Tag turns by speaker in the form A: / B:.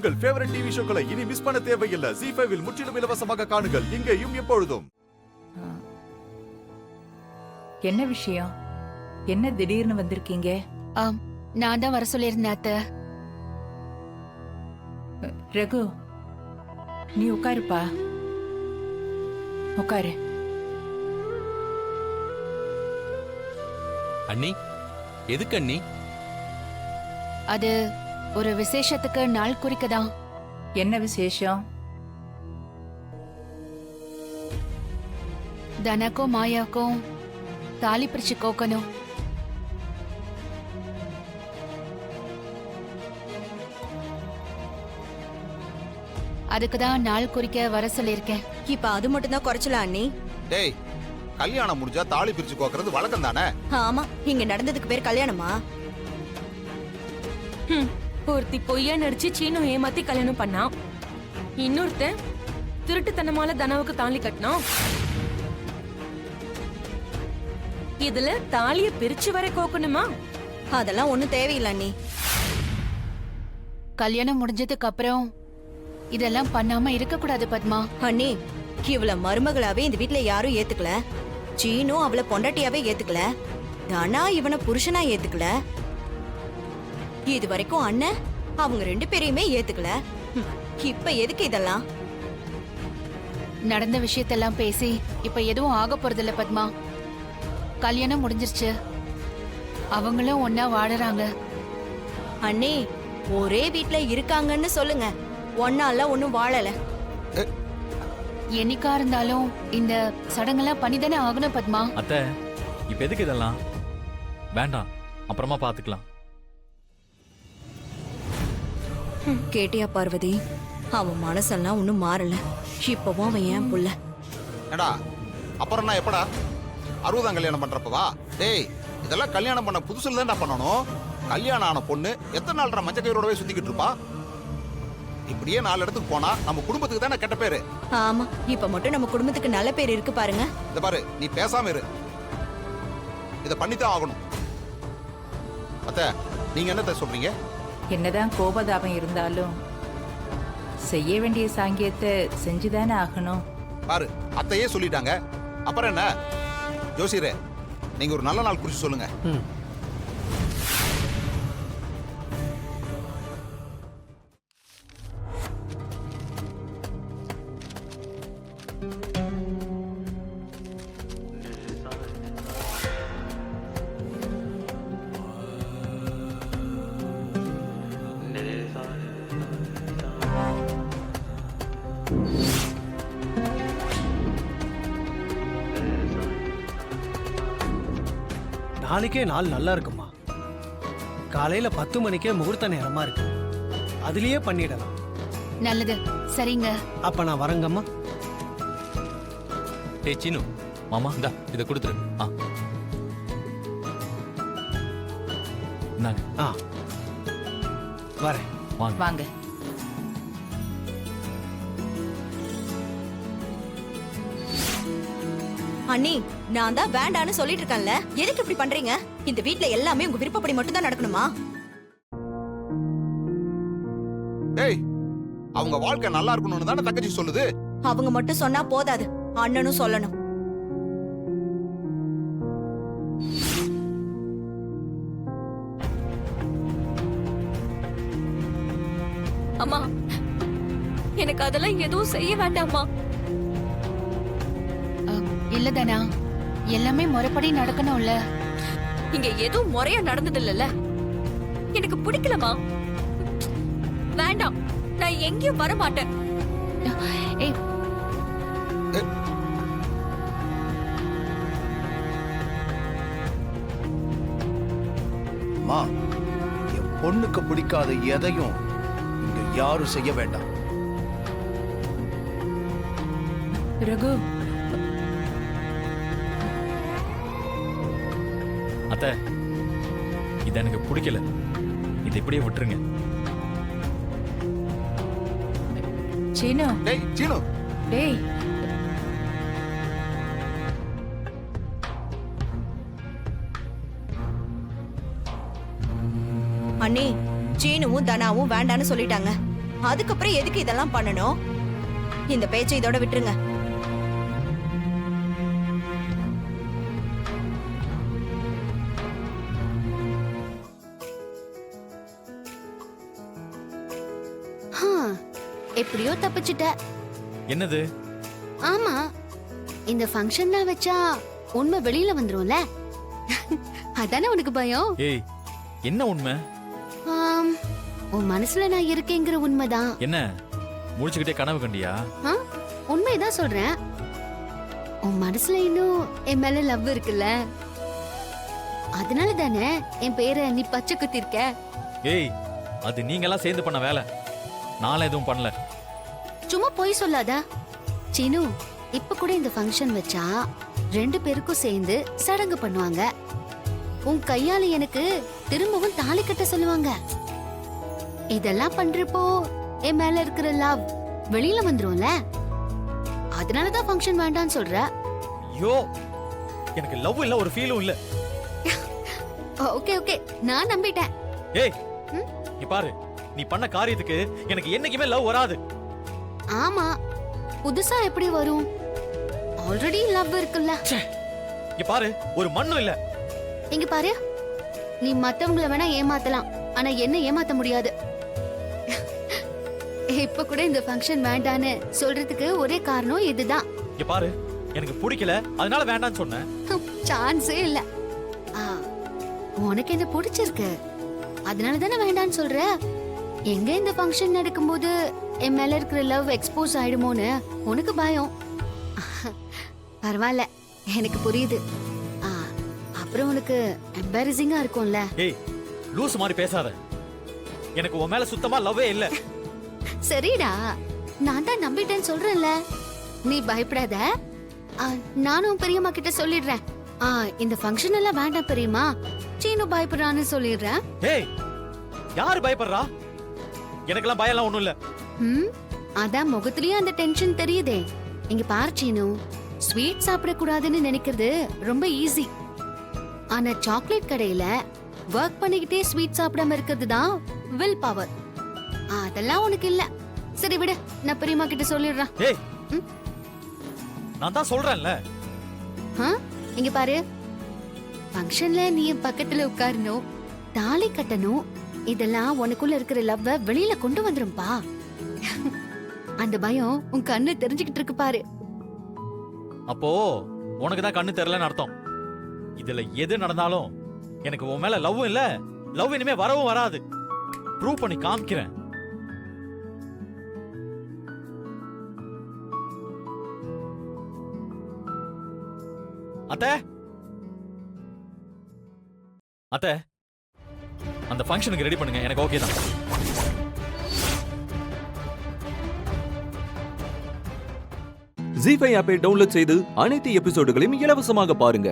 A: உங்கள் favourite TV ஷோக்களை இனி miss பண்ண தேவையில்லை. ஜீ5 இல் முற்றிலும் இலவசமாக காணுங்கள். இங்கேயும் எப்பொழுதும்.
B: என்ன விஷயம்? என்ன திடீர்னு வந்திருக்கீங்க?
C: நான் தான் வர சொல்லியிருந்தேன் அத்தை.
B: ரகு, நீ உட்காருப்பா. உட்காரு.
D: அண்ணி, எதுக்கு அண்ணி?
C: அது ஒரு விசேஷத்துக்கு நாள் குறிக்கதான்.
B: என்ன விசேஷம்?
C: தனக்கும் மாயாக்கும் தாலி பிரிச்சு கோக்கணும். அதுக்குதான் நாள் குறிக்க வர சொல்லியிருக்கேன்.
E: இப்ப அது மட்டும் தான் குறைச்சல அண்ணி.
A: டேய், கல்யாணம் முடிஞ்சா தாலி பிரிச்சு கோக்குறது வழக்கம் தானே?
E: ஆமா, இங்க நடந்ததுக்கு பேர் கல்யாணமா?
F: ஒருத்தி பொய்யா நடிச்சு சீனு ஏமாத்தி கல்யாணம் பண்ணா, இன்னொருத்தன் திருட்டுத்தனமால தனாவுக்கு தாலி கட்டினான். இதுல தாலிய பிரிச்சு வர கோக்கணுமா?
E: அதெல்லாம் ஒண்ணும் தேவையில்லை அண்ணி.
C: கல்யாணம் முடிஞ்சதுக்கு அப்புறம் இதெல்லாம் பண்ணாம இருக்க கூடாது பத்மா.
E: அண்ணி, இவள மருமகளாவே இந்த வீட்ல யாரும் ஏத்துக்கல. சீனு அவளை பொண்டாட்டியாவே ஏத்துக்கல. தனா இவனை புருஷனா ஏத்துக்கல. இது வரைக்கும் அண்ணன் அவங்க 2 பேரையுமே ஏத்துக்கல. இப்ப எதுக்கு இதெல்லாம்?
C: நடந்த விஷயத்தெல்லாம் பேசி இப்ப எதுவும் ஆக போறதில்ல பத்மா. கல்யாணம் முடிஞ்சிருச்சு, அவங்களும் ஒன்னா வாழறாங்க.
E: அண்ணி, ஒரே வீட்ல இருக்காங்கன்னு சொல்லுங்க, ஒன்னால ஒண்ணும் வாழல.
C: என்னைக்கா இருந்தாலும் இந்த சடங்கெல்லாம் பண்ணிதானே ஆகணும் பத்மா.
D: அத்தை, இப்ப எதுக்கு இதெல்லாம்? வேண்டாம், அப்புறமா பாத்துக்கலாம்.
E: கேட்டியா பார்வதி? அவன் மனசெல்லாம் ஒண்ணும் மாறல. இப்பவும் அவன் ஏன் புள்ள.
A: ஏடா, அப்புறம் நான் எப்படா 60ஆம் கல்யாணம் பண்றப்பவா? டேய், இதெல்லாம் கல்யாணம் பண்ண புதுசுல தான்டா பண்ணணும். கல்யாணம் ஆன பொண்ணு எத்தனை நாள்ற மஞ்ச கயிறோடவே சுத்திக்கிட்டு இருப்பா? இப்படியே 4 இடத்துக்கு போனா நம்ம குடும்பத்துக்கு தானே கெட்ட பேரு.
E: ஆமா, இப்ப மட்டும் நம்ம குடும்பத்துக்கு நல்ல பேர் இருக்கு பாருங்க.
A: இந்த பாரு, நீ பேசாம இரு. இத பண்ணித்தான் ஆகணும். அத்தை, நீங்க என்னத்த சொல்றீங்க?
B: என்னதான் கோபதாபம் இருந்தாலும் செய்ய வேண்டிய சாங்கியத்தை செஞ்சுதானே ஆகணும்.
A: பாரு, அத்தையே சொல்லிட்டாங்க, அப்புறம் என்ன? ஜோசியரே, நீங்க ஒரு நல்ல நாள் குறிச்சு சொல்லுங்க.
G: நாளைக்கே நாள் நல்லா இருக்குமா? காலையில 10 மணிக்கே முகூர்த்த நேரமா இருக்கு. அதுலயே பண்ணிடலாம்.
C: நல்லது, சரிங்க.
G: அப்ப நான் வரங்கம்மா.
D: டே சீனு, மாமா இந்தா இதை கொடுத்துரு.
G: வரேன்.
B: வாங்க.
E: அண்ணி, நான் தான் வேண்டான்னு சொல்லிட்டு இருக்கேன்ல, எதுக்கு இப்படி பண்றீங்க? இந்த வீட்ல எல்லாமே உங்க விருப்பப்படி மட்டும் தான் நடக்கணுமா?
A: டேய், அவங்க வாழ்க்கை நல்லா இருக்கணும்னு தானே தங்கச்சி சொல்லுது.
E: அவங்க மட்டும் சொன்னா போதாது, அண்ணனும் சொல்லணும்.
F: அம்மா, எனக்கு அதெல்லாம் எதுவும் செய்ய வேண்டாமா?
C: இல்ல தானா, எல்லாமே முறைப்படி நடக்கணும்ல.
F: இங்க எதுவும் முறையா நடந்தது இல்லல்ல. எனக்கு பிடிக்கலமா. வேண்டாம், நான் எங்கேயும் வர மாட்டேன்.
C: ஏய்,
H: அம்மா, என் பொண்ணுக்கு பிடிக்காத எதையும் இங்க யாரும் செய்ய வேண்டாம்.
B: ரகு,
D: அத்தை, இது எனக்கு பிடிக்கல. இது இப்படியே விட்டுருங்க.
B: சீனு.
A: டேய் சீனு.
B: டேய்,
E: அண்ணி, சீனுவும் தனாவும் வேண்டான்னு சொல்லிட்டாங்க. அதுக்கப்புறம் எதுக்கு இதெல்லாம் பண்ணணும்? இந்த பேச்சை இதோட விட்டுருங்க.
I: எப்படியோ தப்பிச்சிட்ட.
D: என்னது?
I: ஆமா, இந்த ஃபங்க்ஷன்லாம் வச்சா உண்மை வெளியில வந்துரும்ல. அதானே உனக்கு பயம்?
D: ஏய், என்ன உண்மை?
I: ஆம், உன் மனசுல நான் இருக்கேங்கிற உண்மைதான்.
D: என்ன முழிச்சுக்கிட்டே கனவு கண்டியா?
I: ஆ, உண்மைதான் சொல்றேன். உன் மனசுல இன்னும் என் மேல லவ் இருக்குல்ல, அதனால தானே என் பேரை நீ பச்சை குத்திருக்க.
D: ஏய், அது நீங்கெல்லாம் சேர்ந்து பண்ண வேலை. நானும் எதுவும் பண்ணல.
I: சும்மா போய் சொல்லாத சீனு. இப்ப கூட இந்த ஃபங்க்ஷன் வச்சா 2 பேருக்கும் சேர்ந்து சடங்கு பண்ணுவாங்க. உன் கையால எனக்கு திரும்பவும் தாலி கட்ட சொல்லுவாங்க. இதெல்லாம் பண்றப்போ என் மேல இருக்கிற லவ் வெளியில வந்துரும்ல, அதனாலதான் ஃபங்க்ஷன் வேண்டாம்னு சொல்ற.
D: ஐயோ, எனக்கு லவ் இல்ல, ஒரு ஃபீலும் இல்ல.
I: ஓகே ஓகே, நான் நம்பிட்டேன்.
D: ஏய், நீ பாரு, நீ பண்ண காரியத்துக்கு எனக்கு என்னைக்குமே லவ் வராது.
I: ஆமா, புதுசா எப்படி வரும்? ஆல்ரெடி லவ் இருக்குல்ல.
D: இங்க பாரு, ஒரு மண்ணும் இல்ல.
I: இங்க பாரு, நீ மத்தவங்கள வேணா ஏமாத்தலாம், ஆனா என்ன ஏமாத்த முடியாது. இப்ப கூட இந்த ஃபங்க்ஷன் வேண்டான்னு சொல்றதுக்கு ஒரே காரணம் இதுதான்.
D: இங்க பாரு, எனக்கு பிடிக்கல, அதனால வேண்டாம்னு சொன்னேன்.
I: சான்ஸே இல்ல. ஆ, உனக்கு என்ன பிடிச்சிருக்கு, அதனால தானே வேண்டான்னு சொல்ற. எங்க இந்த ஃபங்க்ஷன் நடக்கும்போது என் மேல இருக்கிற லவ் எக்ஸ்போஸ் ஆயிடுமோன்னு உனக்கு பயம். பரவாயில்ல, எனக்கு புரியுது. ஆ, அப்புறம் உனக்கு எம்பாரசிங்கா இருக்கும்ல.
D: ஏய், லூஸ் மாதிரி பேசாத. எனக்கு உன் மேல சுத்தமா லவ்வே இல்ல.
I: சரிடா, நான் தான் நம்பிட்டேன்னு சொல்றேன்ல, நீ பயப்படாத. நானும் பெரியம்மா கிட்ட சொல்லிடுறேன். இந்த ஃபங்க்ஷன் எல்லாம் வேண்டாம் பெரியம்மா, சீனு பயப்படுறான்னு சொல்லிடுறேன்.
D: ஏய், யாரு பயப்படுறா? எனக்கெல்லாம் பயம்லாம் ஒண்ணும் இல்ல.
I: அதான் முகத்திலேயே அந்த டென்ஷன் தெரியுதே. இங்க பாரு சீனு, ஸ்வீட் சாப்பிட கூடாதுன்னு நினைக்கிறது ரொம்ப ஈஸி. ஆனா சாக்லேட் கடையில ஒர்க் பண்ணிக்கிட்டே ஸ்வீட் சாப்பிடாம இருக்கிறது தான் வில் பவர். அதெல்லாம் உனக்கு இல்ல. சரி விடு, நான் பெரியம்மா கிட்ட சொல்லிடுறேன்.
D: ஏய், நான் தான் சொல்றேன்ல.
I: இங்க பாரு, ஃபங்க்ஷன்ல நீ என் பக்கத்துல உட்காரணும், தாலி கட்டணும், இதெல்லாம் உனக்குள்ள இருக்கிற லவ்வ வெளியில கொண்டு வந்துரும்பா. அந்த பயம் உன் கண்ணு தெரிஞ்சுக்கிட்டு இருக்கு பாரு.
D: அப்போ உனக்கு தான் கண்ணு தெரியலன்னு அர்த்தம். இதுல எது நடந்தாலும் எனக்கு உன் மேல லவ்வும் இல்ல, லவ் இனிமே வரவும் வராது. ப்ரூவ் பண்ணி காமிக்கிறேன். அத்தை, அத்தை, அந்த ஃபங்க்ஷனுக்கு ரெடி பண்ணுங்க, எனக்கு ஓகே தான்.
J: ஜீ5 ஆப்பை டவுன்லோட் செய்து அனைத்து எபிசோடுகளையும் இலவசமாக பாருங்க.